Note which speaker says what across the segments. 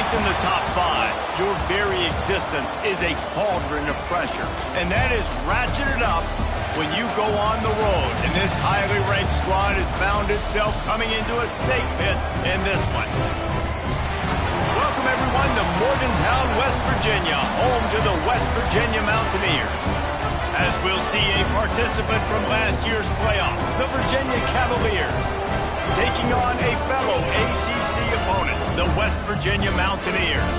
Speaker 1: ranked in the top 5, your very existence is a cauldron of pressure. And that is ratcheted up when you go on the road. And this highly ranked squad has found itself coming into a snake pit in this one. Welcome, everyone, to Morgantown, West Virginia, home to the West Virginia Mountaineers. As we'll see a participant from last year's playoff, the Virginia Cavaliers, taking on a fellow ACC opponent, the West Virginia Mountaineers.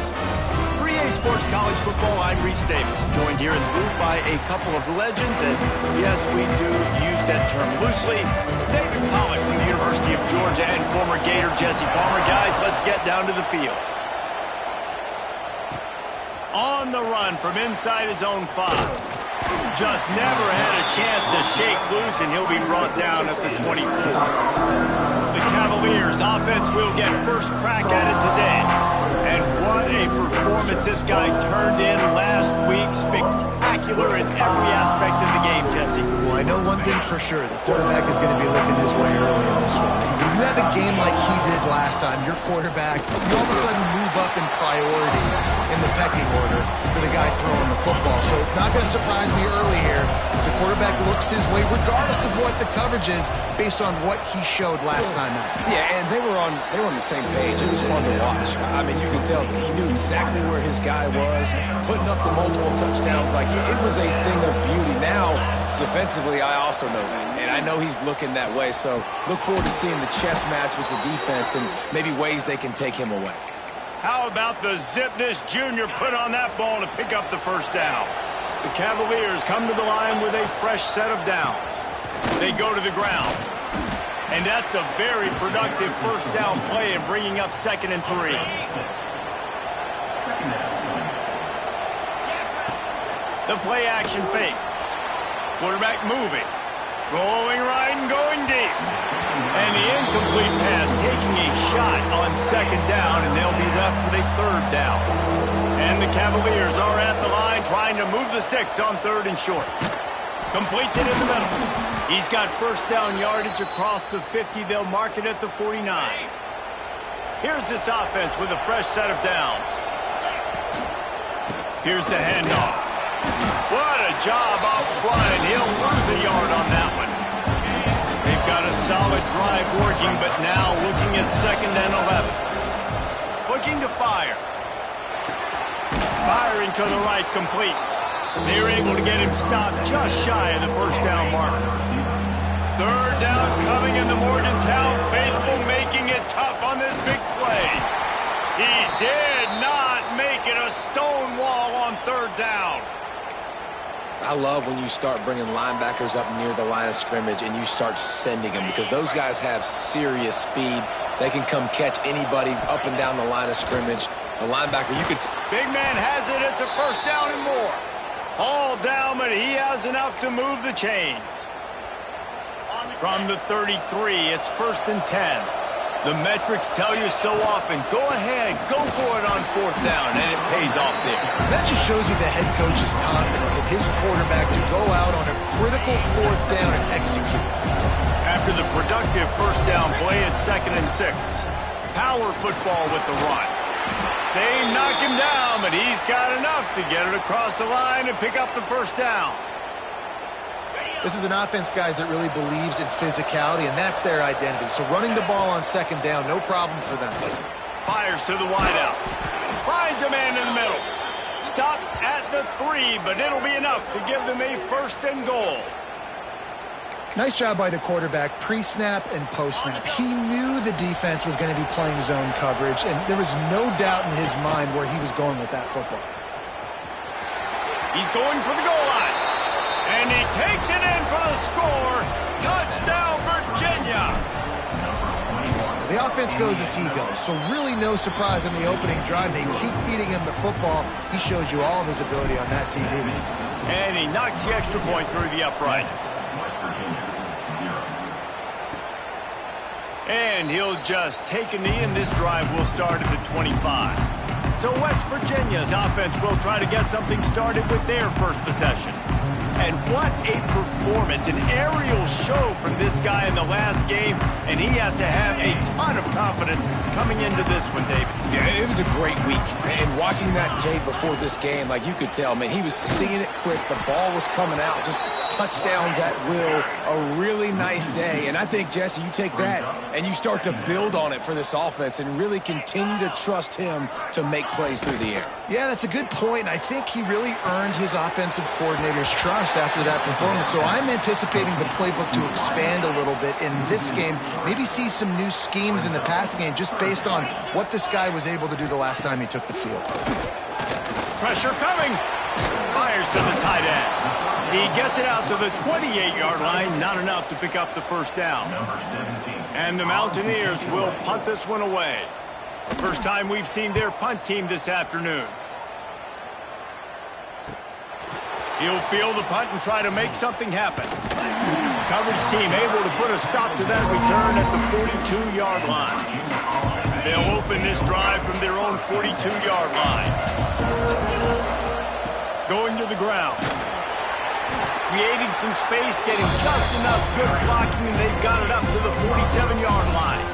Speaker 1: For EA Sports College Football, I'm Reese Davis, joined here in the booth by a couple of legends, and yes, we do use that term loosely. David Pollack from the University of Georgia and former Gator Jesse Palmer. Guys, let's get down to the field. On the run from inside his own 5. Just never had a chance to shake loose, and he'll be brought down at the 24. The Cavaliers' offense will get first crack at it today. And what a performance this guy turned in last week. Spectacular in every aspect of the game, Jesse.
Speaker 2: Well, I know one thing for sure. The quarterback is going to be looking his way early in this one. When you have a game like he did last time, your quarterback, you all of a sudden move up in priority in the pecking order for the guy throwing the football. So it's not going to surprise me early here if the quarterback looks his way, regardless of what the coverage is, based on what he showed last time out.
Speaker 3: Yeah, and they were on the same page. It was fun to watch. I mean, you can tell that he knew exactly where his guy was, putting up the multiple touchdowns. Like, it was a thing of beauty. Now, defensively, I also know that, and I know he's looking that way. So look forward to seeing the chess match with the defense and maybe ways they can take him away.
Speaker 1: How about the zip this junior put on that ball to pick up the first down? The Cavaliers come to the line with a fresh set of downs. They go to the ground. And that's a very productive first down play in bringing up 2nd and 3. The play action fake. Quarterback moving. Rolling right and going deep. And the incomplete pass taking a shot on 2nd down, and they'll be left with a 3rd down. And the Cavaliers are at the line trying to move the sticks on 3rd and short. Completes it in the middle. He's got first down yardage across the 50. They'll mark it at the 49. Here's this offense with a fresh set of downs. Here's the handoff. What a job out front, and he'll lose a yard on that one. They've got a solid drive working, but now looking at 2nd and 11. Looking to fire. Firing to the right, complete. They were able to get him stopped just shy of the first down marker. 3rd down coming in the Morgantown faithful, making it tough on this big play. He did not make it a stone wall on 3rd down.
Speaker 3: I love when you start bringing linebackers up near the line of scrimmage and you start sending them, because those guys have serious speed. They can come catch anybody up and down the line of scrimmage. A linebacker, you could...
Speaker 1: Big man has it. It's a first down and more. All down, but he has enough to move the chains. From the 33, it's 1st and 10. The metrics tell you so often, go ahead, go for it on 4th down, and it pays off there.
Speaker 2: That just shows you the head coach's confidence in his quarterback to go out on a critical 4th down and execute.
Speaker 1: After the productive first down play, it's 2nd and 6. Power football with the run. They knock him down, but he's got enough to get it across the line and pick up the first down.
Speaker 2: This is an offense, guys, that really believes in physicality, and that's their identity. So running the ball on 2nd down, no problem for them.
Speaker 1: Fires to the wideout. Finds a man in the middle. Stopped at the 3, but it'll be enough to give them a 1st and goal.
Speaker 2: Nice job by the quarterback, pre-snap and post-snap. He knew the defense was going to be playing zone coverage, and there was no doubt in his mind where he was going with that football.
Speaker 1: He's going for the goal line. And he takes it in for the score. Touchdown, Virginia.
Speaker 2: The offense goes as he goes, so really no surprise in the opening drive. They keep feeding him the football. He showed you all of his ability on that TD.
Speaker 1: And he knocks the extra point through the uprights. And he'll just take a knee, and this drive will start at the 25. So West Virginia's offense will try to get something started with their first possession. And what a performance, an aerial show from this guy in the last game, and he has to have a ton of confidence coming into this one, David.
Speaker 3: Yeah, it was a great week. And watching that tape before this game, like you could tell, man, he was seeing it quick. The ball was coming out, just touchdowns at will. A really nice day. And I think, Jesse, you take that and you start to build on it for this offense and really continue to trust him to make plays through the air.
Speaker 2: Yeah, that's a good point. I think he really earned his offensive coordinator's trust after that performance. So I'm anticipating the playbook to expand a little bit in this game. Maybe see some new schemes in the passing game just based on what this guy was able to do the last time he took the field.
Speaker 1: Pressure coming. Fires to the tight end. He gets it out to the 28-yard line. Not enough to pick up the first down. And the Mountaineers will punt this one away. First time we've seen their punt team this afternoon. He'll field the punt and try to make something happen. Coverage team able to put a stop to that return at the 42-yard line. They'll open this drive from their own 42-yard line. Going to the ground. Creating some space, getting just enough good blocking, and they've got it up to the 47-yard line.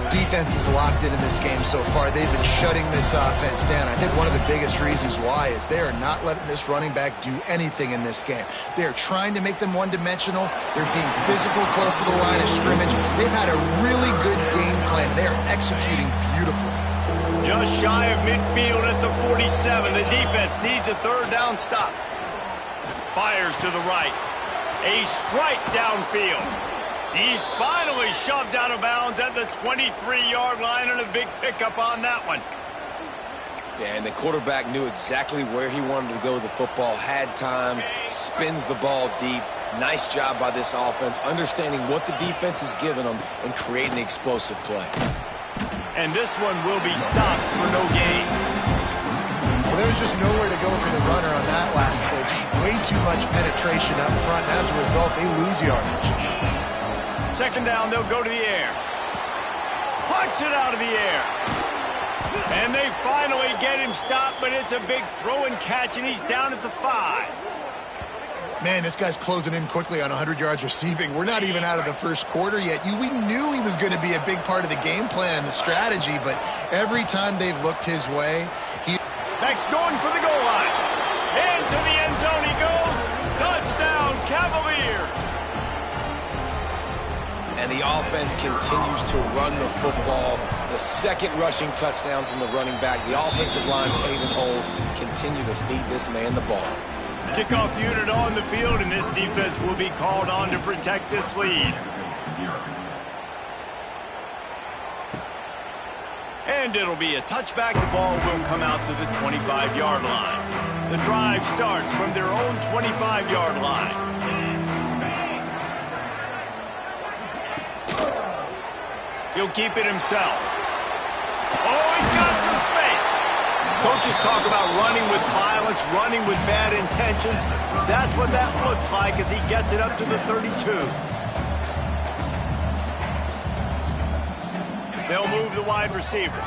Speaker 2: Defense is locked in this game so far. They've been shutting this offense down. I think one of the biggest reasons why is they are not letting this running back do anything in this game. They are trying to make them one-dimensional. They're being physical close to the line of scrimmage. They've had a really good game plan. They are executing beautifully.
Speaker 1: Just shy of midfield at the 47. The defense needs a third down stop. Fires to the right. A strike downfield. He's finally shoved out of bounds at the 23-yard line, and a big pickup on that one.
Speaker 3: Yeah, and the quarterback knew exactly where he wanted to go with the football, had time, spins the ball deep. Nice job by this offense, understanding what the defense is giving them and creating an explosive play.
Speaker 1: And this one will be stopped for no gain.
Speaker 2: Well, there was just nowhere to go for the runner on that last play. Just way too much penetration up front, and as a result, they lose yardage.
Speaker 1: Second down, they'll go to the air. Punch it out of the air. And they finally get him stopped, but it's a big throw and catch, and he's down at the 5.
Speaker 2: Man, this guy's closing in quickly on 100 yards receiving. We're not even out of the first quarter yet. We knew he was going to be a big part of the game plan and the strategy, but every time they've looked his way,
Speaker 1: Next, going for the goal line. Into the end zone he goes. Touchdown, Cavaliers.
Speaker 3: And the offense continues to run the football. The second rushing touchdown from the running back. The offensive line paving holes. Continue to feed this man the ball.
Speaker 1: Kickoff unit on the field, and this defense will be called on to protect this lead. And it'll be a touchback. The ball will come out to the 25-yard line. The drive starts from their own 25-yard line. He'll keep it himself. Oh, he's got some space. Coaches talk about running with violence, running with bad intentions. That's what that looks like as he gets it up to the 32. They'll move the wide receiver.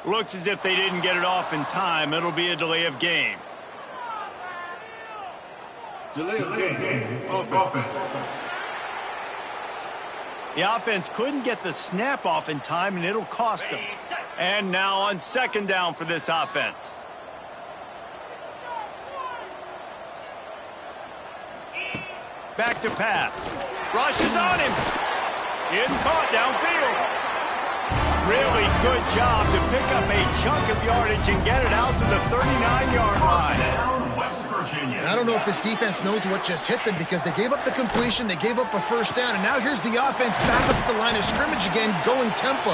Speaker 1: Looks as if they didn't get it off in time. It'll be a delay of game.
Speaker 4: Delay of game. Offense.
Speaker 1: The offense couldn't get the snap off in time, and it'll cost them. And now on second down for this offense. Back to pass. Rush is on him. It's caught downfield. Really good job to pick up a chunk of yardage and get it out to the 39-yard line.
Speaker 2: I don't know if this defense knows what just hit them because they gave up the completion, they gave up a first down, and now here's the offense back up at the line of scrimmage again, going tempo.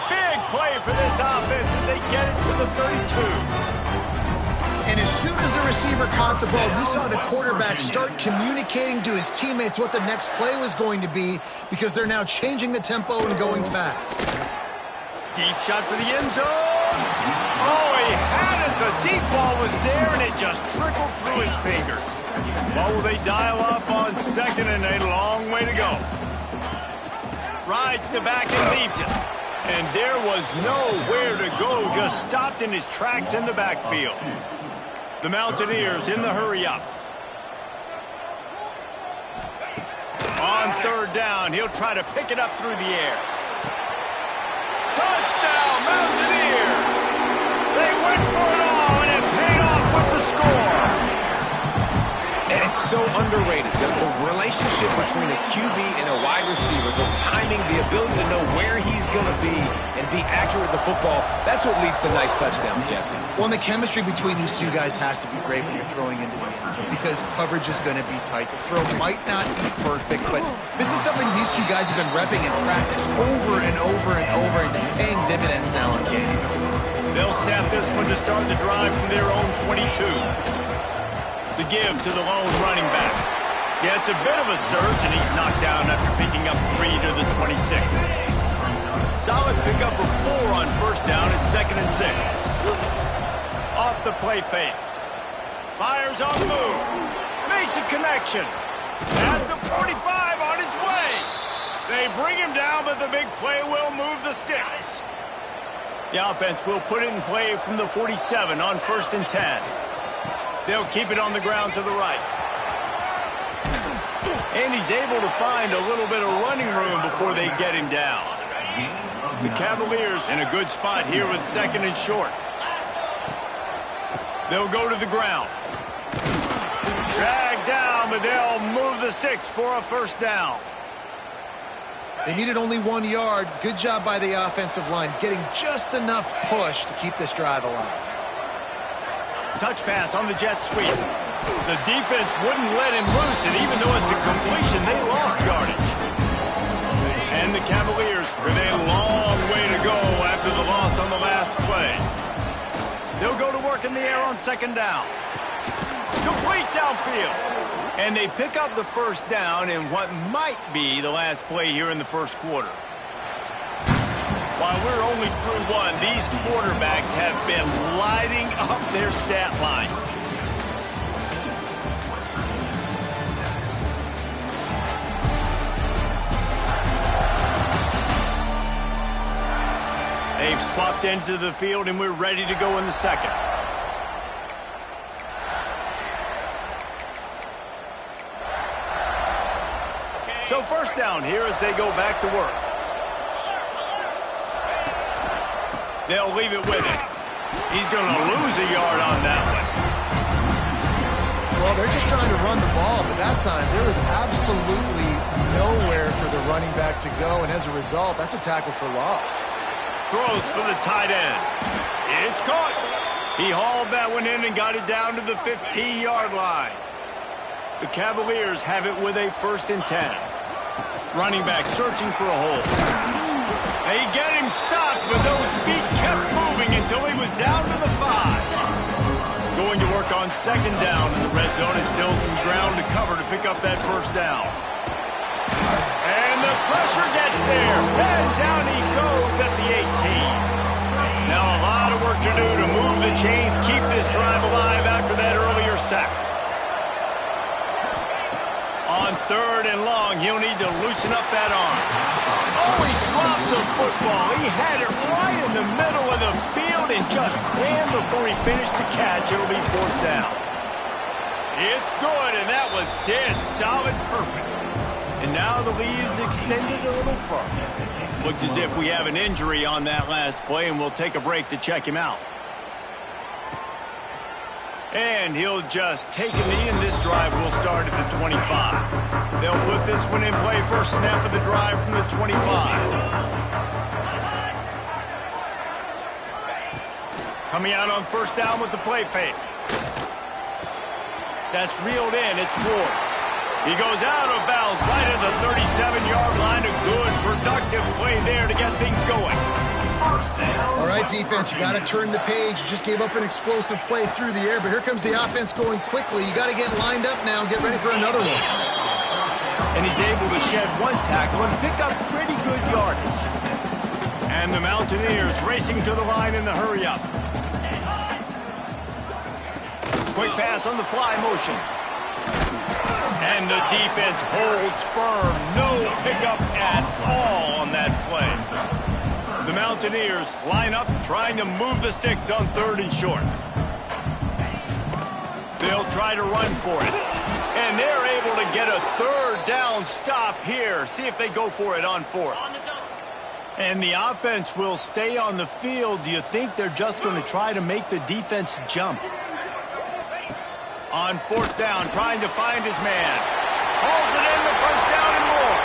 Speaker 1: Big play for this offense as they get it to the 32.
Speaker 2: And As soon as the receiver caught the ball, you saw the quarterback start communicating to his teammates what the next play was going to be because they're now changing the tempo and going fast.
Speaker 1: Deep shot for the end zone. Oh, he had it. The deep ball was there, and it just trickled through his fingers. What will they dial up on 2nd and a long way to go? Rides the back and leaves it. And there was nowhere to go, just stopped in his tracks in the backfield. The Mountaineers in the hurry up. On 3rd down, he'll try to pick it up through the air. Touchdown, Mountaineers! They went for it all, and it paid off with the score.
Speaker 3: And it's so underrated, the relationship between a QB and a wide receiver, the timing, the ability to know where he's going to be and be accurate with the football, that's what leads to nice touchdowns, Jesse.
Speaker 2: Well, and the chemistry between these two guys has to be great when you're throwing into the end zone because coverage is going to be tight. The throw might not be perfect, but this is something these two guys have been repping in practice over and over and over, and it's paying dividends now in game.
Speaker 1: They'll snap this one to start the drive from their own 22. The give to the lone running back. Yeah, it's a bit of a surge, and he's knocked down after picking up 3 to the 26. Solid pickup of 4 on 1st down at 2nd and 6. Off the play fake. Fires on the move. Makes a connection. At the 45 on his way. They bring him down, but the big play will move the sticks. The offense will put it in play from the 47 on 1st and 10. They'll keep it on the ground to the right. And he's able to find a little bit of running room before they get him down. The Cavaliers in a good spot here with 2nd and short. They'll go to the ground. Drag down, but they'll move the sticks for a 1st down.
Speaker 2: They needed only 1 yard. Good job by the offensive line, getting just enough push to keep this drive alive.
Speaker 1: Touch pass on the jet sweep. The defense wouldn't let him loose, and even though it's a completion, they lost yardage. And the Cavaliers with a long way to go after the loss on the last play. They'll go to work in the air on 2nd down. Complete downfield. And they pick up the 1st down in what might be the last play here in the 1st quarter. While we're only through 1, these quarterbacks have been lighting up their stat line. They've swapped into the field, and we're ready to go in the 2nd. So 1st down here as they go back to work. They'll leave it with him. He's going to lose a yard on that one.
Speaker 2: Well, they're just trying to run the ball, but that time there was absolutely nowhere for the running back to go, and as a result, that's a tackle for loss.
Speaker 1: Throws for the tight end. It's caught. He hauled that one in and got it down to the 15-yard line. The Cavaliers have it with a 1st and 10. Running back searching for a hole. They get him stopped, but those feet kept moving until he was down to the 5. Going to work on 2nd down in the red zone. Is still some ground to cover to pick up that 1st down. And the pressure gets there. And down he goes at the 18. Now a lot of work to do to move the chains, keep this drive alive after that earlier sack. On 3rd and long, he'll need to loosen up that arm. Oh, he dropped the football. He had it right in the middle of the field and just ran before he finished the catch. It'll be 4th down. It's good, and that was dead solid perfect. And now the lead is extended a little further. Looks as if we have an injury on that last play, and we'll take a break to check him out. And he'll just take a knee, and this drive will start at the 25. They'll put this one in play first snap of the drive from the 25. Coming out on 1st down with the play fake. That's reeled in. It's Ward. He goes out of bounds right at the 37-yard line. A good, productive play there to get things going.
Speaker 2: All right, defense, you got to turn the page. You just gave up an explosive play through the air, but here comes the offense going quickly. You got to get lined up now and get ready for another one.
Speaker 1: And he's able to shed one tackle and pick up pretty good yardage. And the Mountaineers racing to the line in the hurry-up. Quick pass on the fly motion. And the defense holds firm. No pickup at all on that play. The Mountaineers line up trying to move the sticks on 3rd and short. They'll try to run for it. And they're able to get a 3rd down stop here. See if they go for it on 4th. And the offense will stay on the field. Do you think they're just going to try to make the defense jump? On 4th down, trying to find his man. Hauls it in the 1st down and more.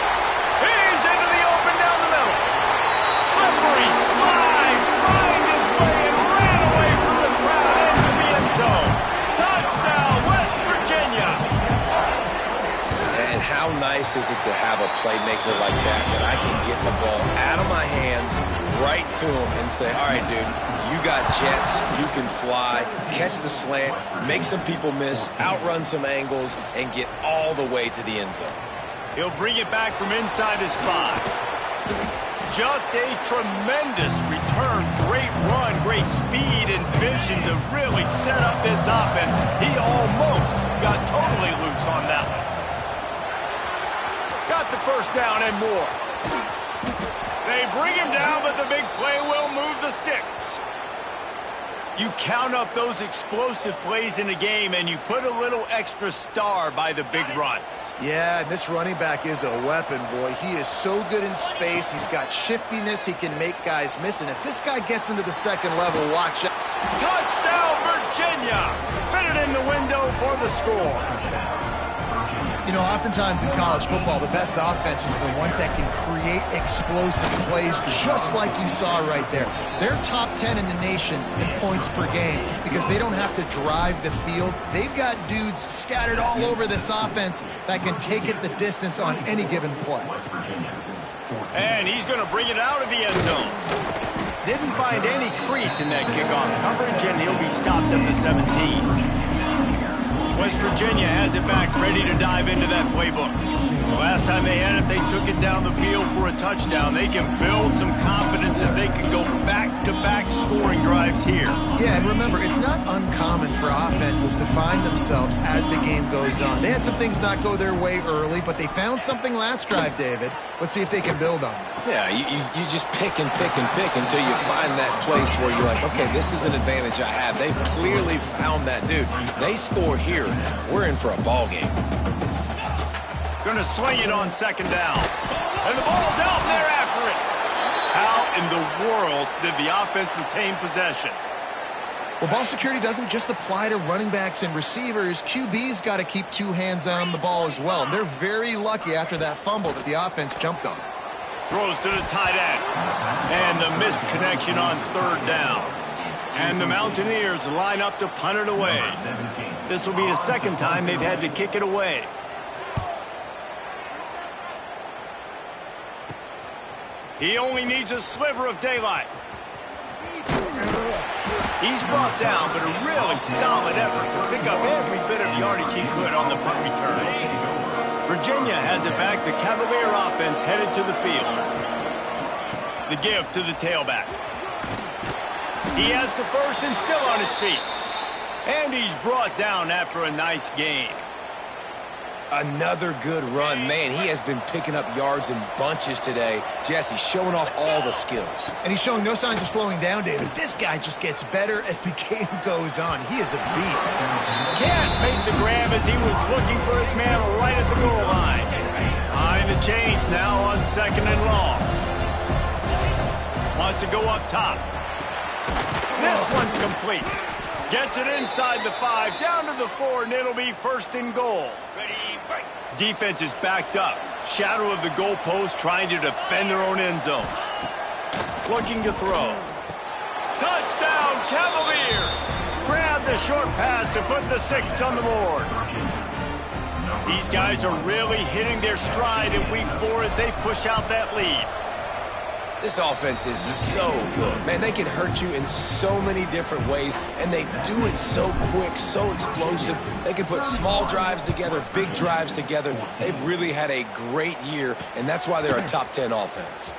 Speaker 1: He's into the open down the middle. Slippery slide. Find his way and ran away from the crowd into the end zone. Touchdown, West Virginia.
Speaker 3: And how nice is it to have a playmaker like that I can get the ball out of my hands right to him and say, all right, dude, you got jets, you can fly, catch the slant, make some people miss, outrun some angles, and get all the way to the end zone.
Speaker 1: He'll bring it back from inside his 5. Just a tremendous return. Great run, great speed and vision to really set up this offense. He almost got totally loose on that one. Got the 1st down and more. They bring him down, but the big play will move the sticks. You count up those explosive plays in a game, and you put a little extra star by the big runs.
Speaker 2: Yeah, and this running back is a weapon, boy. He is so good in space. He's got shiftiness. He can make guys miss. And if this guy gets into the 2nd level, watch out.
Speaker 1: Touchdown, Virginia! Fitted in the window for the score.
Speaker 2: You know, oftentimes in college football, the best offenses are the ones that can create explosive plays, just like you saw right there. They're top 10 in the nation in points per game because they don't have to drive the field. They've got dudes scattered all over this offense that can take it the distance on any given play.
Speaker 1: And he's going to bring it out of the end zone. Didn't find any crease in that kickoff coverage, and he'll be stopped at the 17. West Virginia has it back, ready to dive into that playbook. Last time they had it, they took it down the field for a touchdown. They can build some confidence and they can go back-to-back scoring drives here.
Speaker 2: Yeah, and remember, it's not uncommon for offenses to find themselves as the game goes on. They had some things not go their way early, but they found something last drive, David. Let's see if they can build on it.
Speaker 3: Yeah, you just pick and pick and pick until you find that place where you're like, okay, this is an advantage I have. They've clearly found that dude. They score here, we're in for a ball game.
Speaker 1: Gonna swing it on 2nd down. And the ball's out and they're after it. How in the world did the offense retain possession?
Speaker 2: Well, ball security doesn't just apply to running backs and receivers. QB's got to keep 2 hands on the ball as well. And they're very lucky after that fumble that the offense jumped on.
Speaker 1: Throws to the tight end. And the missed connection on 3rd down. And the Mountaineers line up to punt it away. This will be the 2nd time they've had to kick it away. He only needs a sliver of daylight. He's brought down, but a really solid effort to pick up every bit of yardage he could on the punt return. Virginia has it back. The Cavalier offense headed to the field. The give to the tailback. He has the 1st and still on his feet. And he's brought down after a nice gain.
Speaker 3: Another good run. Man, he has been picking up yards in bunches today. Jesse showing off all the skills.
Speaker 2: And he's showing no signs of slowing down, David. This guy just gets better as the game goes on. He is a beast.
Speaker 1: Can't make the grab as he was looking for his man right at the goal line. Behind the chains now on 2nd and long. Wants to go up top. This one's complete. Gets it inside the 5, down to the 4, and it'll be 1st and goal. Defense is backed up. Shadow of the goalpost trying to defend their own end zone. Looking to throw. Touchdown, Cavaliers! Grab the short pass to put the 6 on the board. These guys are really hitting their stride in week 4 as they push out that lead.
Speaker 3: This offense is so good. Man, they can hurt you in so many different ways, and they do it so quick, so explosive. They can put small drives together, big drives together. They've really had a great year, and that's why they're a top 10 offense.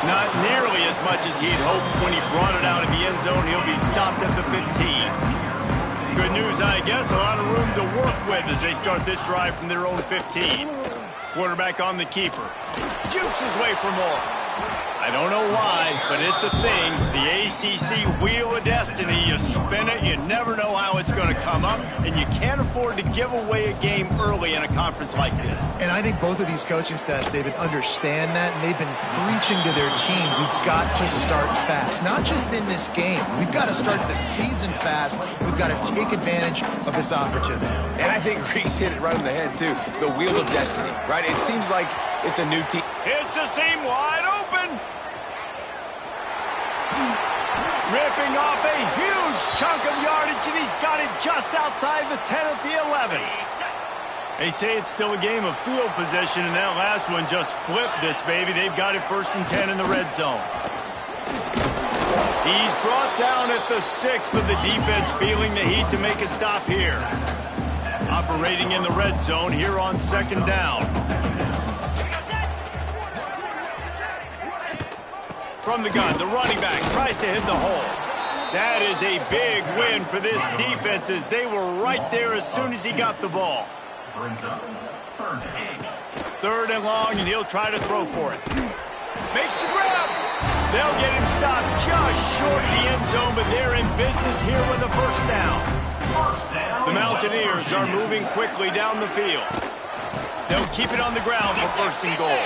Speaker 1: Not nearly as much as he'd hoped when he brought it out of the end zone. He'll be stopped at the 15. Good news, I guess. A lot of room to work with as they start this drive from their own 15. Quarterback on the keeper. Jukes his way for more. I don't know why, but it's a thing. The ACC Wheel of Destiny. You spin it, you never know how it's going to come up, and you can't afford to give away a game early in a conference like this.
Speaker 2: And I think both of these coaching staffs, David, understand that, and they've been preaching to their team, we've got to start fast. Not just in this game. We've got to start the season fast. We've got to take advantage of this opportunity.
Speaker 3: And I think Reese hit it right on the head, too. The Wheel of Destiny, right? It seems like it's a new team.
Speaker 1: It's a seam wide open. Ripping off a huge chunk of yardage, and he's got it just outside the 10 at the 11. They say it's still a game of field position, and that last one just flipped this baby. They've got it 1st and 10 in the red zone. He's brought down at the 6, but the defense feeling the heat to make a stop here. Operating in the red zone here on 2nd down. From the gun, the running back tries to hit the hole. That is a big win for this defense as they were right there as soon as he got the ball. 3rd and long, and he'll try to throw for it. Makes the grab. They'll get him stopped just short of the end zone, but they're in business here with a 1st down. The Mountaineers are moving quickly down the field. They'll keep it on the ground for 1st and goal.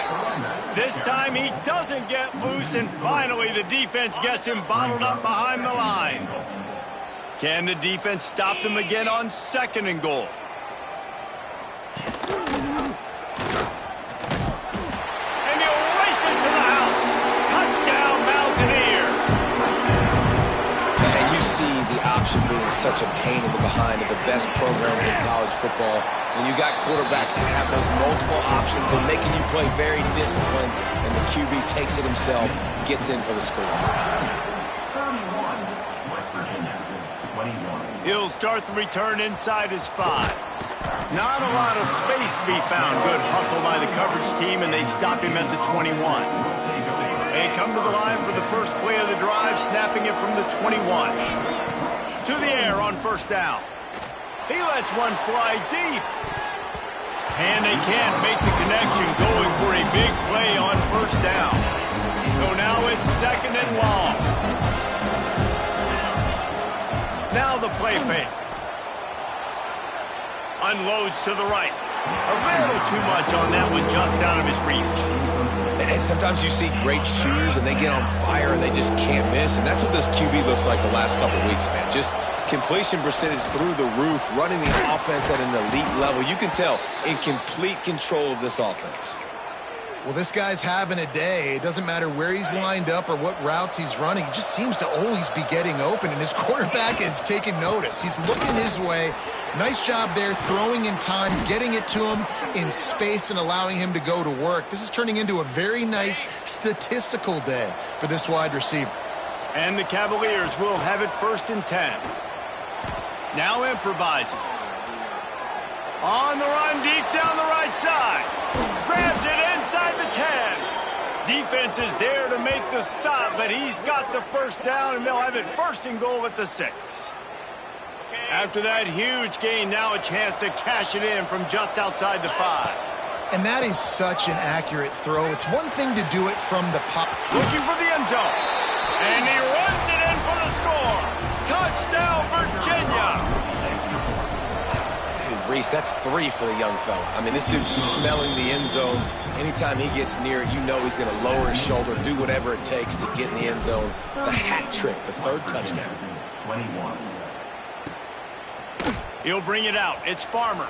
Speaker 1: This time he doesn't get loose, and finally the defense gets him bottled up behind the line. Can the defense stop them again on 2nd and goal? And he'll race it to the house. Touchdown, Mountaineers.
Speaker 3: And you see the option being such a pain in the behind of the best programs in college football. When you got quarterbacks that have those multiple options, they're making you play very disciplined, and the QB takes it himself, gets in for the score.
Speaker 1: He'll start the return inside his 5. Not a lot of space to be found. Good hustle by the coverage team, and they stop him at the 21. They come to the line for the first play of the drive, snapping it from the 21. To the air on 1st down. He lets one fly deep. And they can't make the connection, going for a big play on 1st down. So now it's 2nd and long. Now the play fake. Unloads to the right. A little too much on that one, just out of his reach.
Speaker 3: And sometimes you see great shooters, and they get on fire, and they just can't miss. And that's what this QB looks like the last couple weeks, man. Just completion percentage through the roof, running the offense at an elite level. You can tell in complete control of this offense.
Speaker 2: Well, this guy's having a day. It doesn't matter where he's lined up or what routes he's running. He just seems to always be getting open, and his quarterback is taking notice. He's looking his way. Nice job there, throwing in time, getting it to him in space and allowing him to go to work. This is turning into a very nice statistical day for this wide receiver.
Speaker 1: And the Cavaliers will have it 1st and 10. Now improvising. On the run, deep down the right side. Grabs it inside the 10. Defense is there to make the stop, but he's got the 1st down, and they'll have it 1st and goal at the 6. After that huge gain, now a chance to cash it in from just outside the 5.
Speaker 2: And that is such an accurate throw. It's one thing to do it from the pop.
Speaker 1: Looking for the end zone. And he runs it in for the score. Touchdown, Virginia.
Speaker 3: Dude, Reese, that's 3 for the young fella. I mean, this dude's smelling the end zone. Anytime he gets near it, you know he's going to lower his shoulder, do whatever it takes to get in the end zone. The hat trick, the 3rd touchdown.
Speaker 4: 21.
Speaker 1: He'll bring it out. It's Farmer.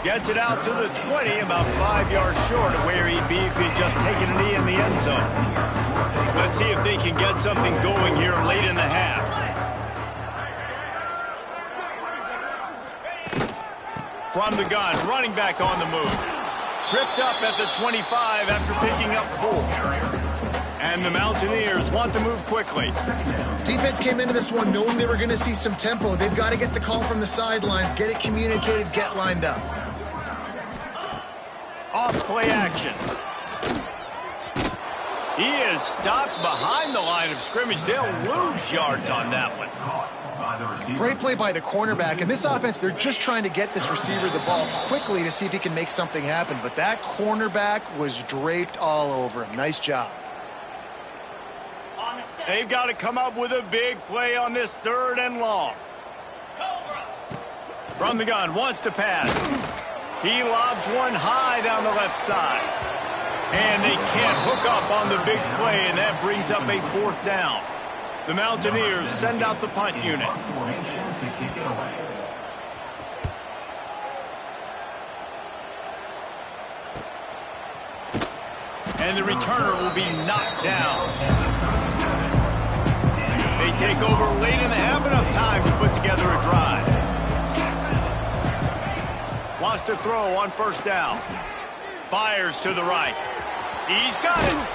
Speaker 1: Gets it out to the 20, about 5 yards short of where he'd be if he'd just taken a knee in the end zone. Let's see if they can get something going here late in the half. From the gun, running back on the move. Tripped up at the 25 after picking up 4. And the Mountaineers want to move quickly.
Speaker 2: Defense came into this one knowing they were going to see some tempo. They've got to get the call from the sidelines, get it communicated, get lined up.
Speaker 1: Off play action. He is stopped behind the line of scrimmage. They'll lose yards on that one.
Speaker 2: Great play by the cornerback. And this offense, they're just trying to get this receiver the ball quickly to see if he can make something happen. But that cornerback was draped all over him. Nice job.
Speaker 1: They've got to come up with a big play on this 3rd and long. From the gun, wants to pass. He lobs one high down the left side. And they can't hook up on the big play, and that brings up a 4th down. The Mountaineers send out the punt unit. And the returner will be knocked down. They take over late in the half, enough time to put together a drive. Wants to throw on 1st down. Fires to the right. He's got it.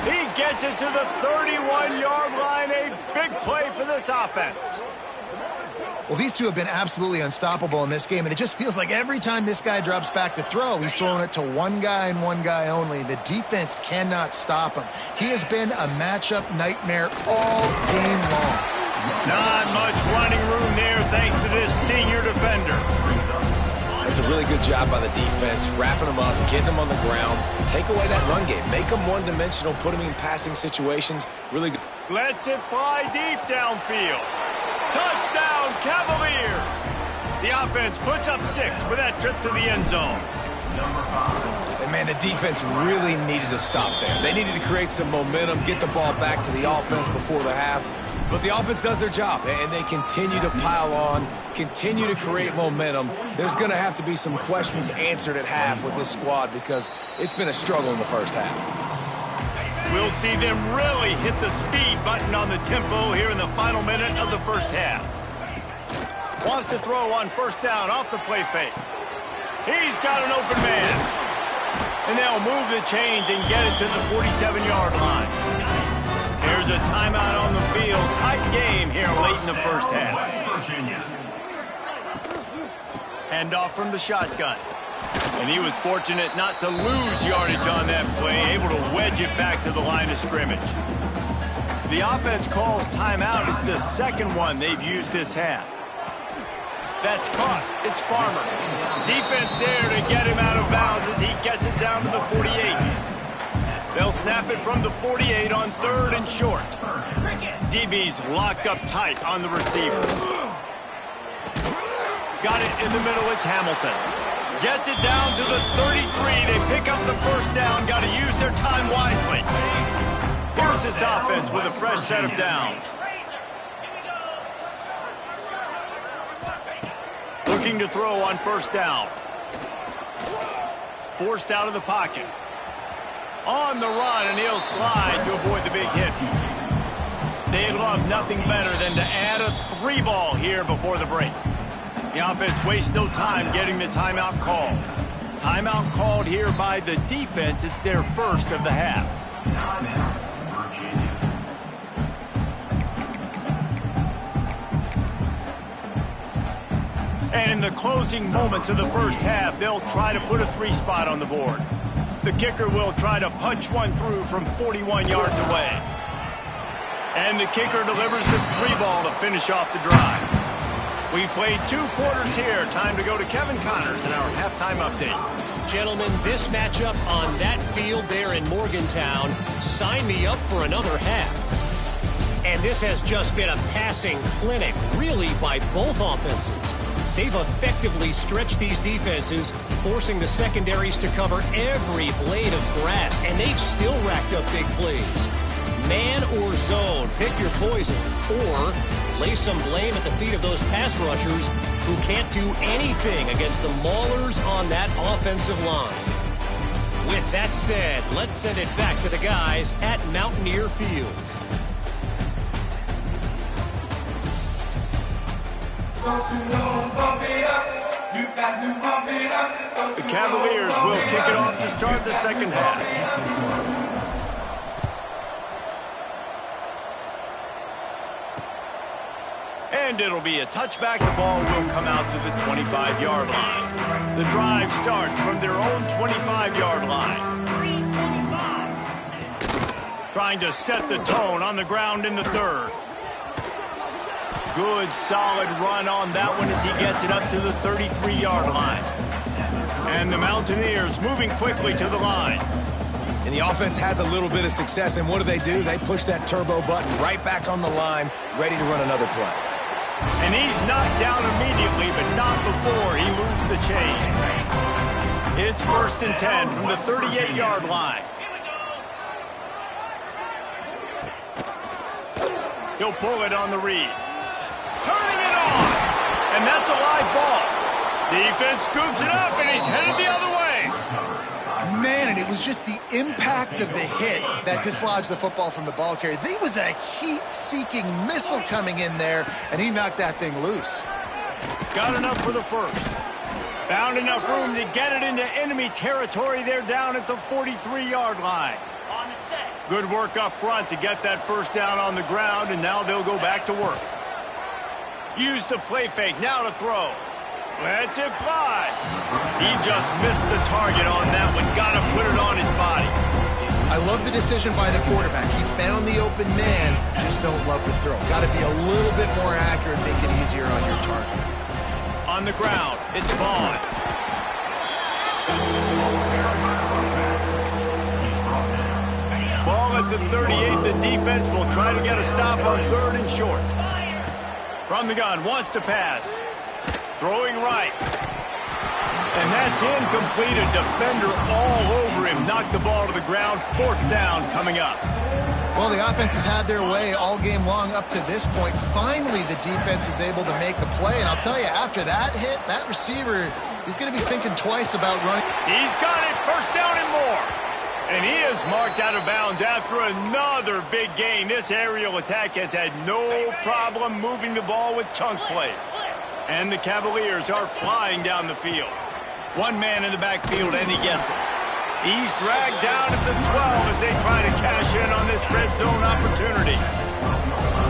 Speaker 1: He gets it to the 31-yard line. A big play for this offense.
Speaker 2: Well, these two have been absolutely unstoppable in this game, and it just feels like every time this guy drops back to throw, he's throwing it to one guy and one guy only. The defense cannot stop him. He has been a matchup nightmare all game long.
Speaker 1: Not much running room there thanks to this senior defender.
Speaker 3: It's a really good job by the defense, wrapping them up, getting them on the ground. Take away that run game. Make them one-dimensional, put them in passing situations. Really good.
Speaker 1: Lets it fly deep downfield. Touchdown, Cavaliers! The offense puts up 6 for that trip to the end zone.
Speaker 3: And, man, the defense really needed to stop there. They needed to create some momentum, get the ball back to the offense before the half. But the offense does their job, and they continue to pile on, continue to create momentum. There's going to have to be some questions answered at half with this squad because it's been a struggle in the first half.
Speaker 1: We'll see them really hit the speed button on the tempo here in the final minute of the first half. Wants to throw on 1st down off the play fake. He's got an open man. And they'll move the chains and get it to the 47-yard line. There's a timeout on the field. Tight game here late in the first half. Handoff from the shotgun. And he was fortunate not to lose yardage on that play, able to wedge it back to the line of scrimmage. The offense calls timeout. It's the 2nd one they've used this half. That's caught. It's Farmer. Defense there to get him out of bounds as he gets it down to the 48. They'll snap it from the 48 on 3rd and short. DB's locked up tight on the receiver. Got it in the middle. It's Hamilton. Gets it down to the 33. They pick up the 1st down. Got to use their time wisely. Here's this offense with a fresh set of downs. Looking to throw on 1st down. Forced out of the pocket. On the run, and he'll slide to avoid the big hit. They love nothing better than to add a 3-ball here before the break. The offense wastes no time getting the timeout called. Timeout called here by the defense. It's their 1st of the half. And in the closing moments of the first half, they'll try to put a 3 spot on the board. The kicker will try to punch one through from 41 yards away. And the kicker delivers the 3-ball to finish off the drive. We played 2 quarters here. Time to go to Kevin Connors in our halftime update.
Speaker 5: Gentlemen, this matchup on that field there in Morgantown, sign me up for another half. And this has just been a passing clinic, really, by both offenses. They've effectively stretched these defenses, forcing the secondaries to cover every blade of grass, and they've still racked up big plays. Man or zone, pick your poison, or lay some blame at the feet of those pass rushers who can't do anything against the maulers on that offensive line. With that said, let's send it back to the guys at Mountaineer Field.
Speaker 1: The Cavaliers will kick it off to start the second half. And it'll be a touchback. The ball will come out to the 25-yard line. The drive starts from their own 25-yard line. Trying to set the tone on the ground in the third. Good, solid run on that one as he gets it up to the 33-yard line. And the Mountaineers moving quickly to the line.
Speaker 3: And the offense has a little bit of success, and what do? They push that turbo button right back on the line, ready to run another play.
Speaker 1: And he's knocked down immediately, but not before he moves the chains. It's 1st and 10 from the 38-yard line. He'll pull it on the read. Turning it on! And that's a live ball. Defense scoops it up, and he's headed the other way.
Speaker 2: Man, and it was just the impact of the hit that dislodged the football from the ball carrier. There was a heat-seeking missile coming in there, and he knocked that thing loose.
Speaker 1: Got enough for the first. Found enough room to get it into enemy territory there down at the 43-yard line. Good work up front to get that first down on the ground, and now they'll go back to work. Use the play fake, now to throw. Lets it fly. He just missed the target on that one. Got to put it on his body.
Speaker 2: I love the decision by the quarterback. He found the open man, just don't love the throw. Got to be a little bit more accurate, make it easier on your target.
Speaker 1: On the ground, it's Vaughn. Ball at the 38. The defense will try to get a stop on 3rd and short. From the gun, wants to pass. Throwing right. And that's incomplete. A defender all over him. Knocked the ball to the ground. 4th down coming up.
Speaker 2: Well, the offense has had their way all game long up to this point. Finally, the defense is able to make a play. And I'll tell you, after that hit, that receiver, he's going to be thinking twice about running.
Speaker 1: He's got it. 1st down and more. And he is marked out of bounds after another big gain. This aerial attack has had no problem moving the ball with chunk plays. And the Cavaliers are flying down the field. One man in the backfield, and he gets it. He's dragged down at the 12 as they try to cash in on this red zone opportunity.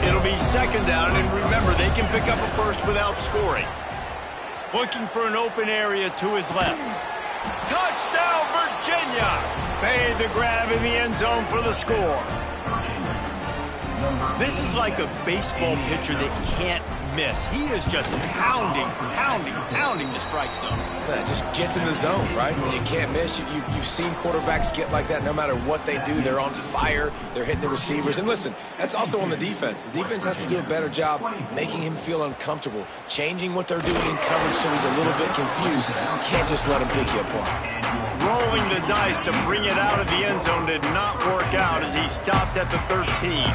Speaker 1: It'll be 2nd down, and remember, they can pick up a first without scoring. Looking for an open area to his left. Touchdown, Virginia! Made the grab in the end zone for the score. This is like a baseball pitcher that can't miss. He is just pounding the strike zone.
Speaker 3: That just gets in the zone, right? When you can't miss, you've seen quarterbacks get like that no matter what they do. They're on fire. They're hitting the receivers. And listen, that's also on the defense. The defense has to do a better job making him feel uncomfortable, changing what they're doing in coverage so he's a little bit confused. You can't just let him pick you apart.
Speaker 1: Rolling the dice to bring it out of the end zone did not work out as he stopped at the 13.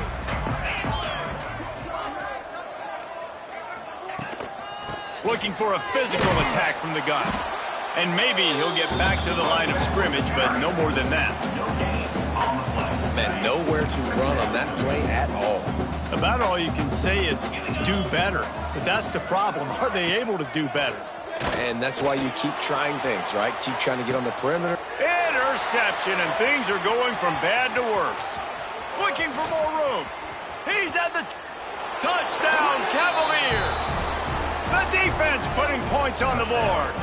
Speaker 1: Looking for a physical attack from the gun. And maybe he'll get back to the line of scrimmage, but no more than that.
Speaker 3: Man, nowhere to run on that play at all.
Speaker 1: About all you can say is do better. But that's the problem. Are they able to do better?
Speaker 3: And that's why you keep trying things, right? Keep trying to get on the perimeter.
Speaker 1: Interception, and things are going from bad to worse. Looking for more room. He's at the touchdown, Cavaliers. The defense putting points on the board.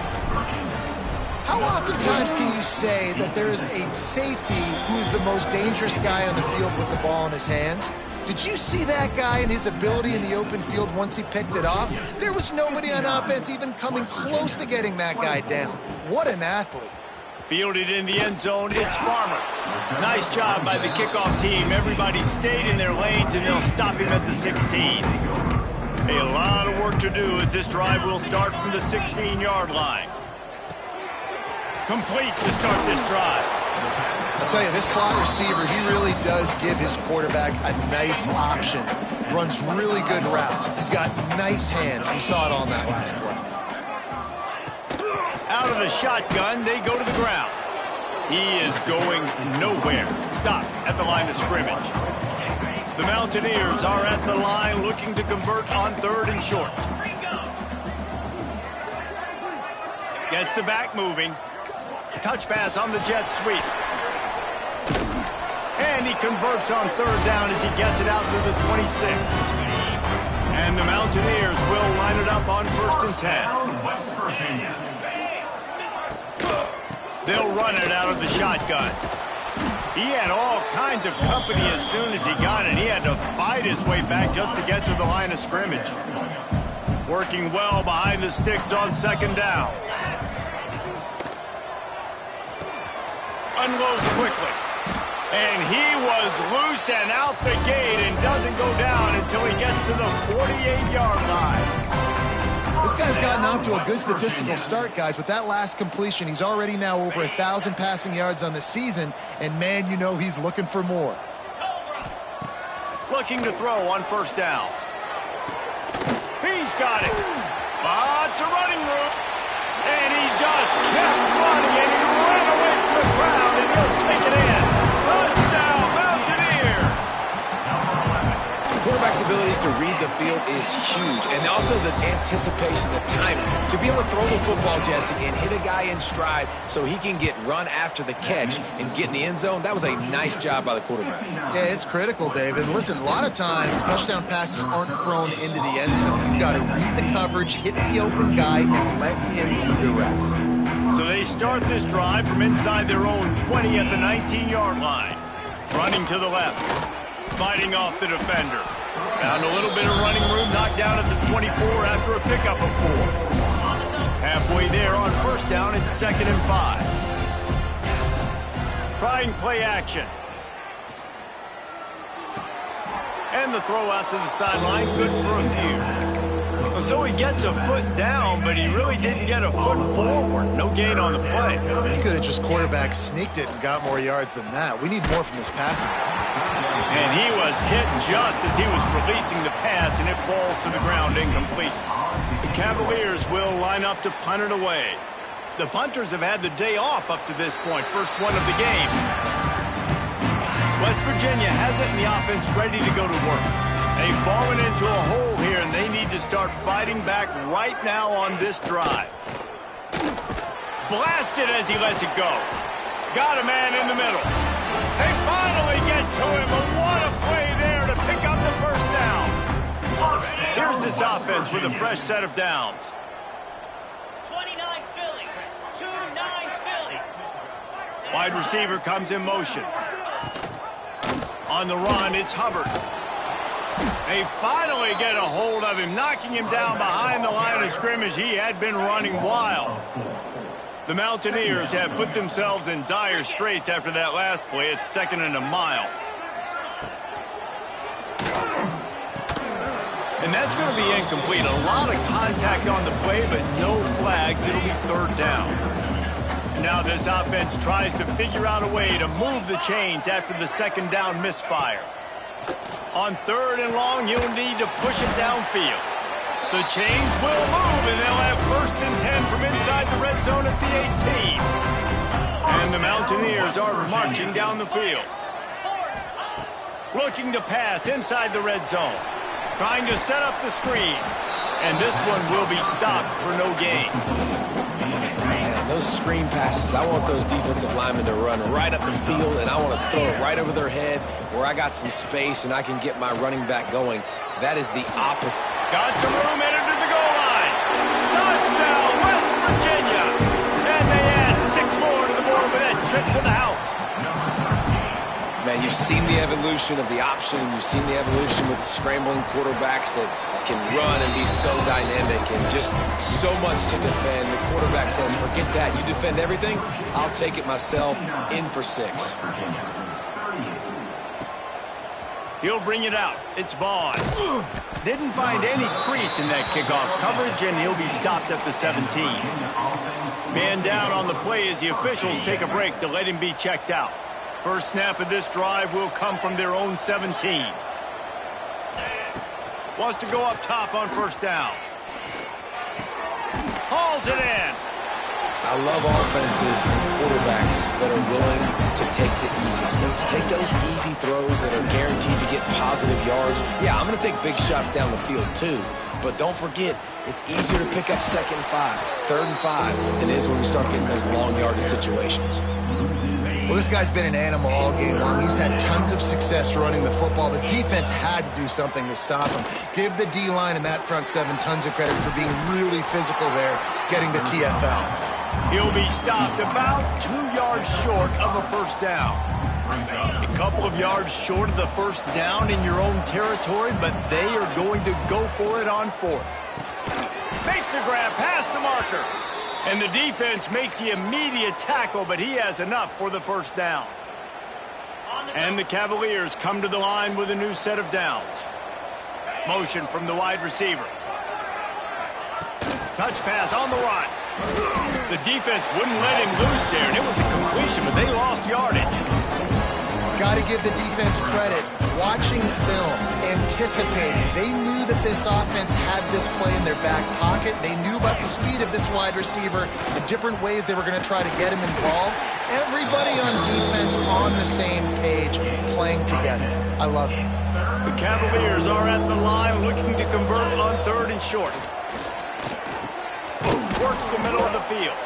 Speaker 2: How oftentimes can you say that there is a safety who's the most dangerous guy on the field with the ball in his hands? Did you see that guy and his ability in the open field once he picked it off? There was nobody on offense even coming close to getting that guy down. What an athlete.
Speaker 1: Fielded in the end zone, it's Farmer. Nice job by the kickoff team. Everybody stayed in their lanes, and they'll stop him at the 16. A lot of work to do as this drive will start from the 16-yard line. Complete to start this drive.
Speaker 2: I'll tell you, this slot receiver, he really does give his quarterback a nice option. Runs really good routes. He's got nice hands. You saw it on that last play.
Speaker 1: Out of the shotgun, they go to the ground. He is going nowhere. Stop at the line of scrimmage. The Mountaineers are at the line looking to convert on 3rd and short. Gets the back moving. Touch pass on the jet sweep. And he converts on 3rd down as he gets it out to the 26. And the Mountaineers will line it up on 1st and 10.
Speaker 4: West Virginia.
Speaker 1: They'll run it out of the shotgun. He had all kinds of company as soon as he got it. He had to fight his way back just to get to the line of scrimmage. Working well behind the sticks on 2nd down. Unloads quickly. And he was loose and out the gate and doesn't go down until he gets to the 48-yard line.
Speaker 2: This guy's gotten off to a good statistical start, guys. With that last completion, he's already now over 1,000 passing yards on the season, and man, you know he's looking for more.
Speaker 1: Looking to throw on 1st down. He's got it. Lots of running room. And he just kept running, and he ran away from the crowd, and he'll take it in. Touchdown, Mountaineers!
Speaker 3: The quarterback's abilities to read the field is huge, and also the anticipation, the timing. To be able to throw the football, Jesse, and hit a guy in stride so he can get run after the catch and get in the end zone, that was a nice job by the quarterback.
Speaker 2: Yeah, it's critical, David. Listen, a lot of times, touchdown passes aren't thrown into the end zone. You've got to read the coverage, hit the open guy, and let him do the rest.
Speaker 1: So they start this drive from inside their own 20 at the 19-yard line. Running to the left. Fighting off the defender. Found a little bit of running room, knocked down at the 24 after a pickup of 4. Halfway there on 1st down, it's 2nd and 5. Trying play action. And the throw out to the sideline, good for a few. So he gets a foot down, but he really didn't get a foot forward. No gain on the play.
Speaker 2: He could have just quarterback sneaked it and got more yards than that. We need more from this passing.
Speaker 1: And he was hit just as he was releasing the pass, and it falls to the ground incomplete. The Cavaliers will line up to punt it away. The punters have had the day off up to this point, first one of the game. West Virginia has it, and the offense ready to go to work. They've fallen into a hole here, and they need to start fighting back right now on this drive. Blasted as he lets it go. Got a man in the middle. They finally get to him, but what a play there to pick up the 1st down. Here's this offense with a fresh set of downs.
Speaker 6: 29 Philly, 2-9 Philly.
Speaker 1: Wide receiver comes in motion. On the run, it's Hubbard. They finally get a hold of him, knocking him down behind the line of scrimmage. He had been running wild. The Mountaineers have put themselves in dire straits after that last play. It's 2nd and a mile. And that's going to be incomplete. A lot of contact on the play, but no flags. It'll be 3rd down. And now this offense tries to figure out a way to move the chains after the 2nd down misfire. On 3rd and long, he'll need to push it downfield. The chains will move, and they'll have 1st and 10 from inside the red zone at the 18. And the Mountaineers are marching down the field. Looking to pass inside the red zone. Trying to set up the screen. And this one will be stopped for no gain.
Speaker 3: Man, those screen passes, I want those defensive linemen to run right up the field, and I want to throw it right over their head where I got some space and I can get my running back going. That is the opposite.
Speaker 1: Got some room headed to the goal line. Touchdown, West Virginia. And they add 6 more to the board with that trip to the house.
Speaker 3: Man, you've seen the evolution of the option. You've seen the evolution with the scrambling quarterbacks that can run and be so dynamic and just so much to defend. The quarterback says, forget that. You defend everything, I'll take it myself. In for 6.
Speaker 1: He'll bring it out. It's Vaughn. Didn't find any crease in that kickoff coverage, and he'll be stopped at the 17. Man down on the play as the officials take a break to let him be checked out. First snap of this drive will come from their own 17. Wants to go up top on 1st down. Hauls it in.
Speaker 3: I love offenses and quarterbacks that are willing to take the easy stuff. Take those easy throws that are guaranteed to get positive yards. Yeah, I'm going to take big shots down the field too. But don't forget, it's easier to pick up 2nd and 5, 3rd and 5 than it is when we start getting those long yardage situations.
Speaker 2: Well, this guy's been an animal all game long. He's had tons of success running the football. The defense had to do something to stop him. Give the D-line and that front seven tons of credit for being really physical there, getting the TFL.
Speaker 1: He'll be stopped about 2 yards short of a first down. A couple of yards short of the first down in your own territory, but they are going to go for it on fourth. Makes a grab past the marker. And the defense makes the immediate tackle, but he has enough for the first down. And the Cavaliers come to the line with a new set of downs. Motion from the wide receiver. Touch pass on the run. The defense wouldn't let him loose there, and it was a completion, but they lost yardage.
Speaker 2: Got to give the defense credit. Watching film, anticipating. They knew that this offense had this play in their back pocket. They knew about the speed of this wide receiver, the different ways they were going to try to get him involved. Everybody on defense on the same page, playing together. I love it.
Speaker 1: The Cavaliers are at the line looking to convert on 3rd and short. Works the middle of the field.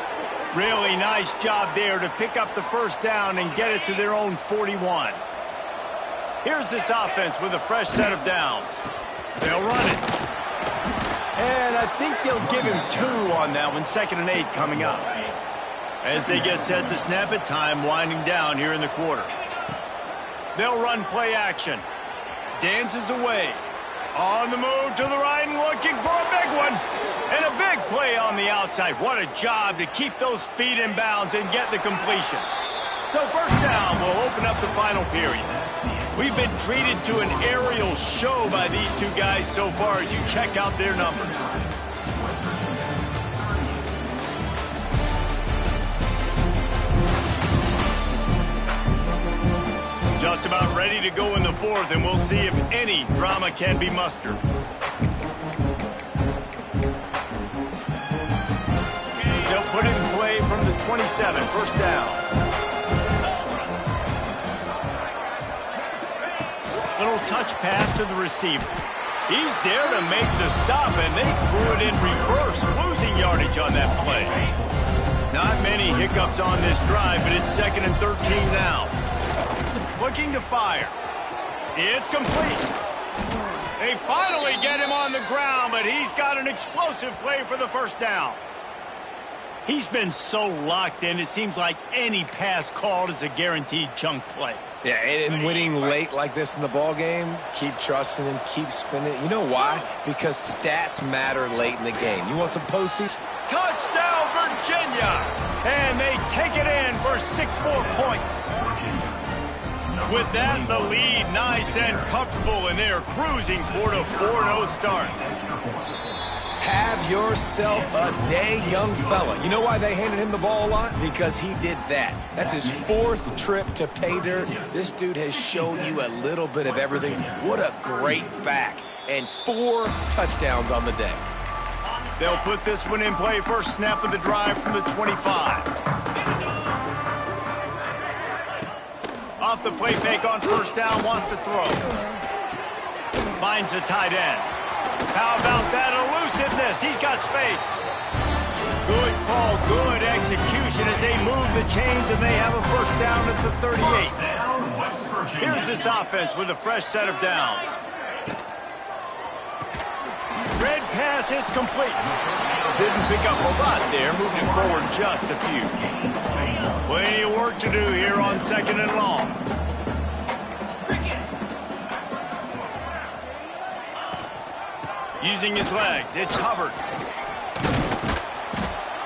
Speaker 1: Really nice job there to pick up the first down and get it to their own 41. Here's this offense with a fresh set of downs. They'll run it. And I think they'll give him 2 on that one. 2nd and 8 coming up. As they get set to snap it, time winding down here in the quarter. They'll run play action. Dances away. On the move to the right and looking for a big one. And a big play on the outside. What a job to keep those feet in bounds and get the completion. So first down will open up the final period. We've been treated to an aerial show by these two guys so far as you check out their numbers. Just about ready to go in the 4th, and we'll see if any drama can be mustered. They'll put it in play from the 27, first down. Little touch pass to the receiver. He's there to make the stop, and they threw it in reverse, losing yardage on that play. Not many hiccups on this drive, but it's 2nd and 13 now. Looking to fire. It's complete. They finally get him on the ground, but he's got an explosive play for the first down. He's been so locked in, it seems like any pass called is a guaranteed chunk play.
Speaker 3: Yeah, and winning late like this in the ball game, keep trusting him, keep spinning. You know why? Because stats matter late in the game. You want some postseason?
Speaker 1: Touchdown, Virginia! And they take it in for 6 more points. With that, the lead nice and comfortable, and they're cruising toward a 4-0 start.
Speaker 3: Have yourself a day, young fella. You know why they handed him the ball a lot? Because he did that. That's his 4th trip to pay dirt. This dude has shown you a little bit of everything. What a great back. And 4 touchdowns on the day.
Speaker 1: They'll put this one in play. First snap of the drive from the 25. Off the play fake on first down, wants to throw. Finds the tight end. How about that elusiveness? He's got space. Good call, good execution as they move the chains, and they have a first down at the 38. Here's this offense with a fresh set of downs. Red pass, it's complete. Didn't pick up a lot there, moving forward just a few. Plenty of work to do here on 2nd and long. Using his legs, it's Hubbard.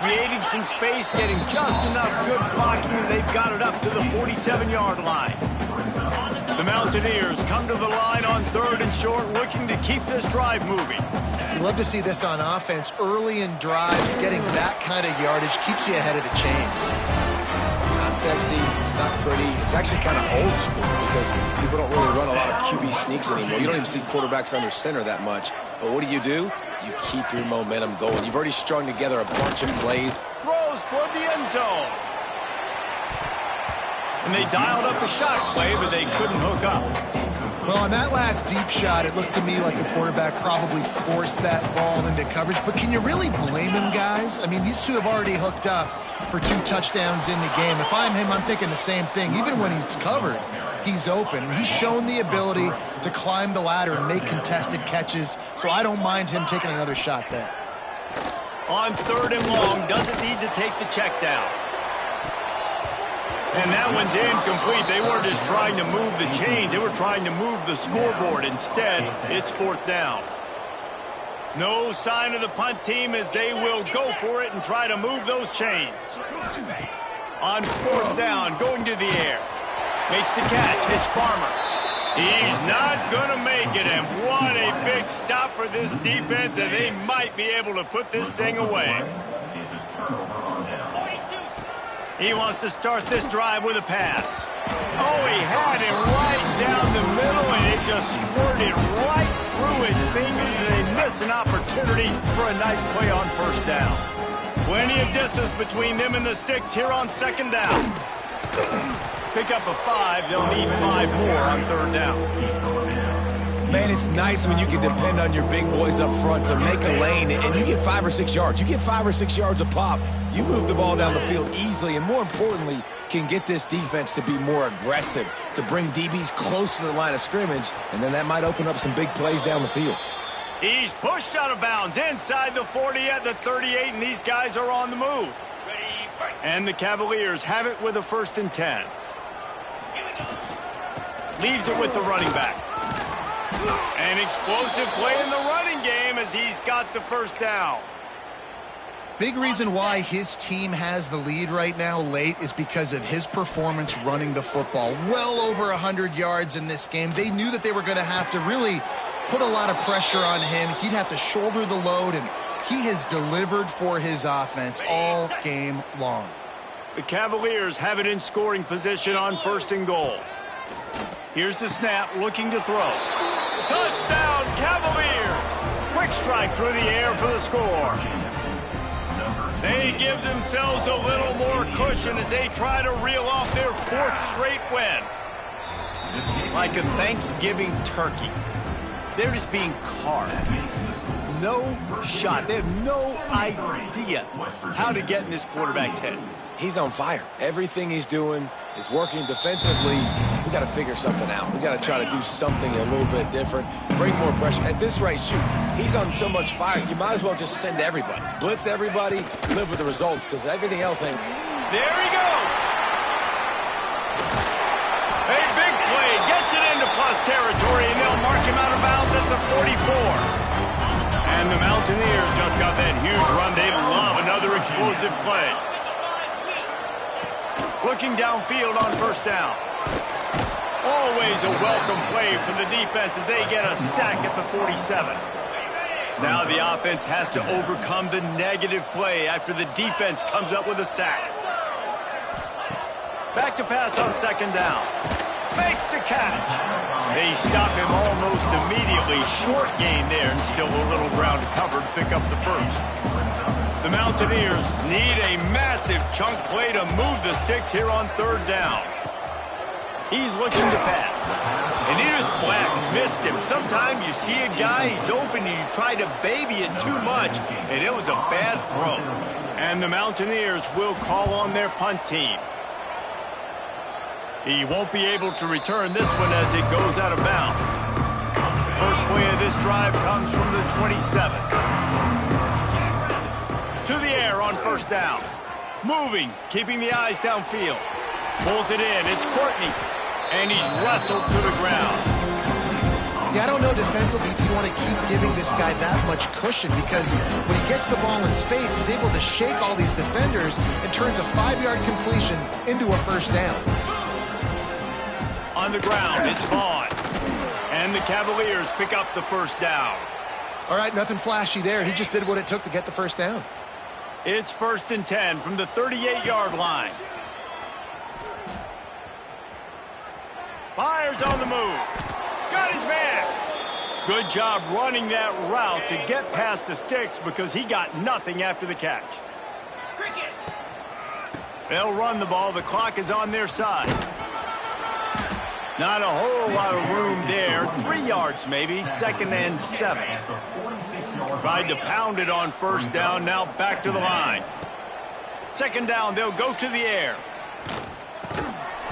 Speaker 1: Creating some space, getting just enough good blocking, and they've got it up to the 47-yard line. The Mountaineers come to the line on 3rd and short, looking to keep this drive moving.
Speaker 2: You love to see this on offense. Early in drives, getting that kind of yardage keeps you ahead of the chains.
Speaker 3: It's not sexy. It's not pretty. It's actually kind of old school because people don't really run a lot of QB sneaks anymore. You don't even see quarterbacks under center that much. But what do? You keep your momentum going. You've already strung together a bunch of plays.
Speaker 1: Throws toward the end zone. And they dialed up a shot play, but they couldn't hook up.
Speaker 2: Well, on that last deep shot, it looked to me like the quarterback probably forced that ball into coverage. But can you really blame him, guys? I mean, these two have already hooked up for 2 touchdowns in the game. If I'm him, I'm thinking the same thing. Even when he's covered, he's open. He's shown the ability to climb the ladder and make contested catches, so I don't mind him taking another shot there.
Speaker 1: On 3rd and long, doesn't need to take the check down. And that one's incomplete. They weren't just trying to move the chains. They were trying to move the scoreboard. Instead, it's 4th down. No sign of the punt team as they will go for it and try to move those chains. On 4th down, going to the air. Makes the catch. It's Farmer. He's not going to make it, and what a big stop for this defense, and they might be able to put this thing away. He wants to start this drive with a pass. Oh, he had it right down the middle, and it just squirted right through his fingers, and they miss an opportunity for a nice play on 1st down. Plenty of distance between them and the sticks here on 2nd down. Pick up a 5. They'll need 5 more on 3rd down.
Speaker 3: Man, it's nice when you can depend on your big boys up front to make a lane, and you get 5 or 6 yards. You get 5 or 6 yards a pop. You move the ball down the field easily, and more importantly, can get this defense to be more aggressive, to bring DBs close to the line of scrimmage, and then that might open up some big plays down the field.
Speaker 1: He's pushed out of bounds inside the 40 at the 38, and these guys are on the move. And the Cavaliers have it with a 1st and 10. Leaves it with the running back. An explosive play in the running game as he's got the 1st down.
Speaker 2: Big reason why his team has the lead right now late is because of his performance running the football. Well over 100 yards in this game. They knew that they were going to have to really put a lot of pressure on him. He'd have to shoulder the load, and he has delivered for his offense all game long.
Speaker 1: The Cavaliers have it in scoring position on 1st and goal. Here's the snap, looking to throw. Touchdown, Cavaliers! Quick strike through the air for the score. They give themselves a little more cushion as they try to reel off their 4th straight win. Like a Thanksgiving turkey. They're just being carved. No shot. They have no idea how to get in this quarterback's head.
Speaker 3: He's on fire. Everything he's doing is working defensively. We got to figure something out. We got to try to do something a little bit different. Bring more pressure. At this rate, shoot, he's on so much fire, you might as well just send everybody. Blitz everybody, live with the results, because everything else ain't.
Speaker 1: There he goes. A big play. Gets it into plus territory, and they'll mark him out of bounds at the 44. And the Mountaineers just got that huge run. They love another explosive play. Looking downfield on 1st down. Always a welcome play for the defense as they get a sack at the 47. Now the offense has to overcome the negative play after the defense comes up with a sack. Back to pass on 2nd down. Makes the catch. They stop him almost immediately. Short gain there and still a little ground covered. Pick up the 1st. The Mountaineers need a massive chunk play to move the sticks here on 3rd down. He's looking to pass. And he just flat missed him. Sometimes you see a guy, he's open, and you try to baby it too much, and it was a bad throw. And the Mountaineers will call on their punt team. He won't be able to return this one as it goes out of bounds. First play of this drive comes from the 27. To the air on 1st down. Moving, keeping the eyes downfield. Pulls it in, it's Courtney. And he's wrestled to the ground.
Speaker 2: Yeah, I don't know defensively if you want to keep giving this guy that much cushion, because when he gets the ball in space, he's able to shake all these defenders and turns a 5-yard completion into a 1st down.
Speaker 1: On the ground, it's Vaughn. And the Cavaliers pick up the 1st down.
Speaker 2: All right, nothing flashy there. He just did what it took to get the 1st down.
Speaker 1: It's 1st and 10 from the 38-yard line. Fires on the move. Got his man. Good job running that route to get past the sticks because he got nothing after the catch. They'll run the ball. The clock is on their side. Not a whole lot of room there. 3 yards maybe, 2nd and 7. Tried to pound it on 1st down, now back to the line. 2nd down, they'll go to the air.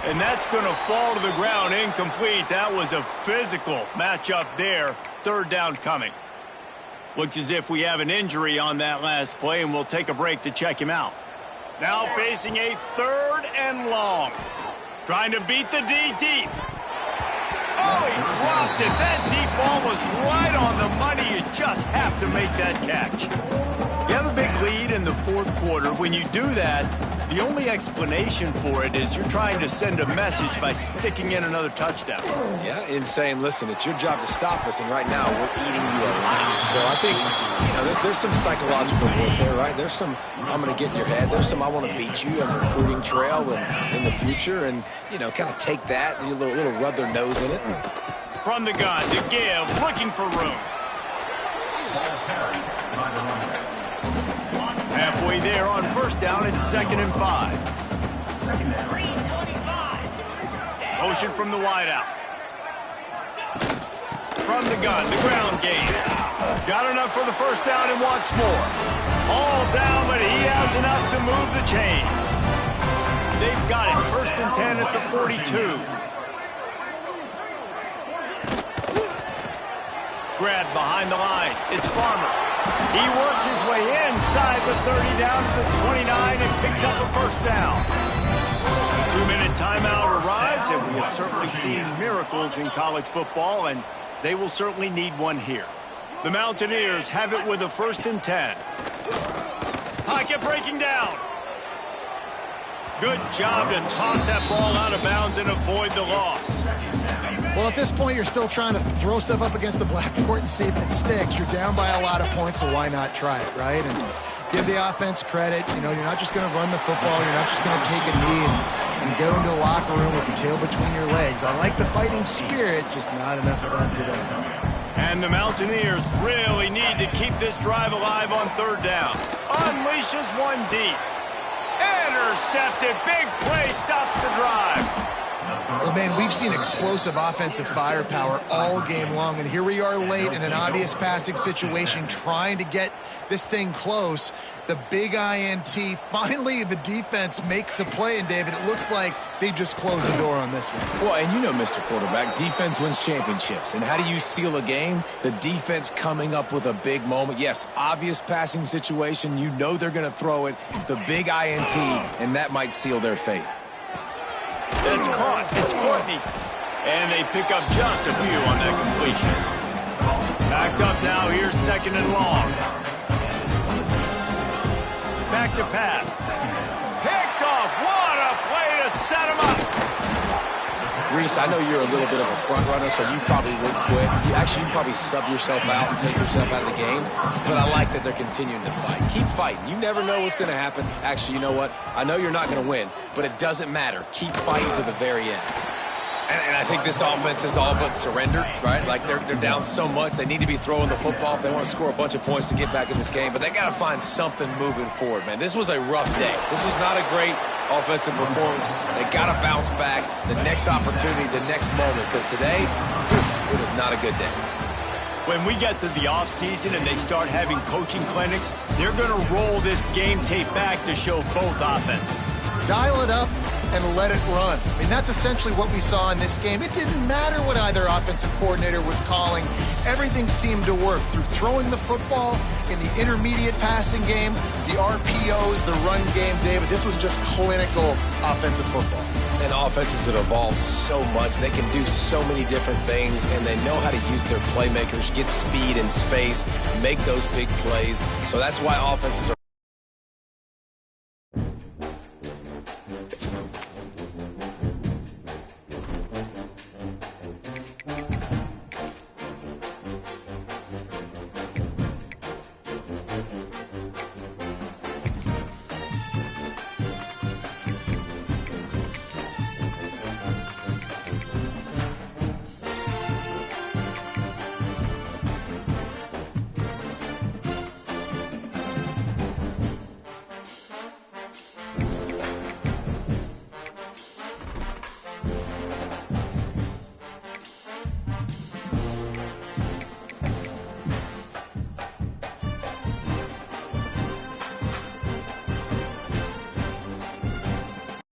Speaker 1: And that's going to fall to the ground incomplete. That was a physical matchup there. 3rd down coming. Looks as if we have an injury on that last play, and we'll take a break to check him out. Now facing a 3rd and long. Trying to beat the D deep. Oh, he dropped it. That deep ball was right on the money. You just have to make that catch. You have a big lead in the 4th quarter. When you do that, the only explanation for it is you're trying to send a message by sticking in another touchdown.
Speaker 3: Yeah, and saying, listen, it's your job to stop us, and right now we're eating you alive. So I think, there's some psychological warfare, right? There's some, I'm going to get in your head. There's some, I want to beat you on the recruiting trail and in the future, and, kind of take that, and a little rub their nose in it.
Speaker 1: From the gun to give, looking for room. Halfway there on 1st down and 2nd and 5. Motion from the wideout. From the gun, the ground game. Got enough for the 1st down and wants more. All down, but he has enough to move the chains. They've got it, 1st and 10 at the 42. Grab behind the line. It's Farmer. He works his way inside the 30 down to the 29 and picks up a 1st down. The 2-minute timeout arrives, and we have certainly seen miracles in college football, and they will certainly need one here. The Mountaineers have it with a 1st and 10. Pocket breaking down. Good job to toss that ball out of bounds and avoid the loss.
Speaker 2: Well, at this point, you're still trying to throw stuff up against the blackboard and see if it sticks. You're down by a lot of points, so why not try it, right? And give the offense credit. You're not just going to run the football. You're not just going to take a knee and go into the locker room with your tail between your legs. I like the fighting spirit, just not enough of that today.
Speaker 1: And the Mountaineers really need to keep this drive alive on 3rd down. Unleashes one deep. Intercepted. Big play stops the drive.
Speaker 2: Well, man, we've seen explosive offensive firepower all game long, and here we are late in an obvious passing situation trying to get this thing close. The big INT. Finally, the defense makes a play, and David, it looks like they just closed the door on this one.
Speaker 3: Well, and Mr. Quarterback, defense wins championships. And how do you seal a game? The defense coming up with a big moment. Yes, obvious passing situation. They're going to throw it. The big INT, and that might seal their fate.
Speaker 1: That's caught. It's Courtney. And they pick up just a few on that completion. Backed up now. Here's 2nd and long. Back to pass. Picked off. What a play to set him up.
Speaker 3: Reese, I know you're a little bit of a front runner, so you probably would quit. You probably sub yourself out and take yourself out of the game. But I like that they're continuing to fight. Keep fighting. You never know what's going to happen. Actually, you know what? I know you're not going to win, but it doesn't matter. Keep fighting to the very end. And I think this offense is all but surrendered, right? Like they're down so much. They need to be throwing the football if they want to score a bunch of points to get back in this game. But they got to find something moving forward, man. This was a rough day. This was not a great offensive performance. They got to bounce back. The next opportunity, the next moment. Because today, it was not a good day.
Speaker 1: When we get to the offseason and they start having coaching clinics, they're going to roll this game tape back to show both offenses.
Speaker 2: Dial it up and let it run. I mean, that's essentially what we saw in this game. It didn't matter what either offensive coordinator was calling. Everything seemed to work through throwing the football, in the intermediate passing game, the RPOs, the run game, David. This was just clinical offensive football.
Speaker 3: And offenses that evolve so much. They can do so many different things, and they know how to use their playmakers, get speed and space, make those big plays. So that's why offenses are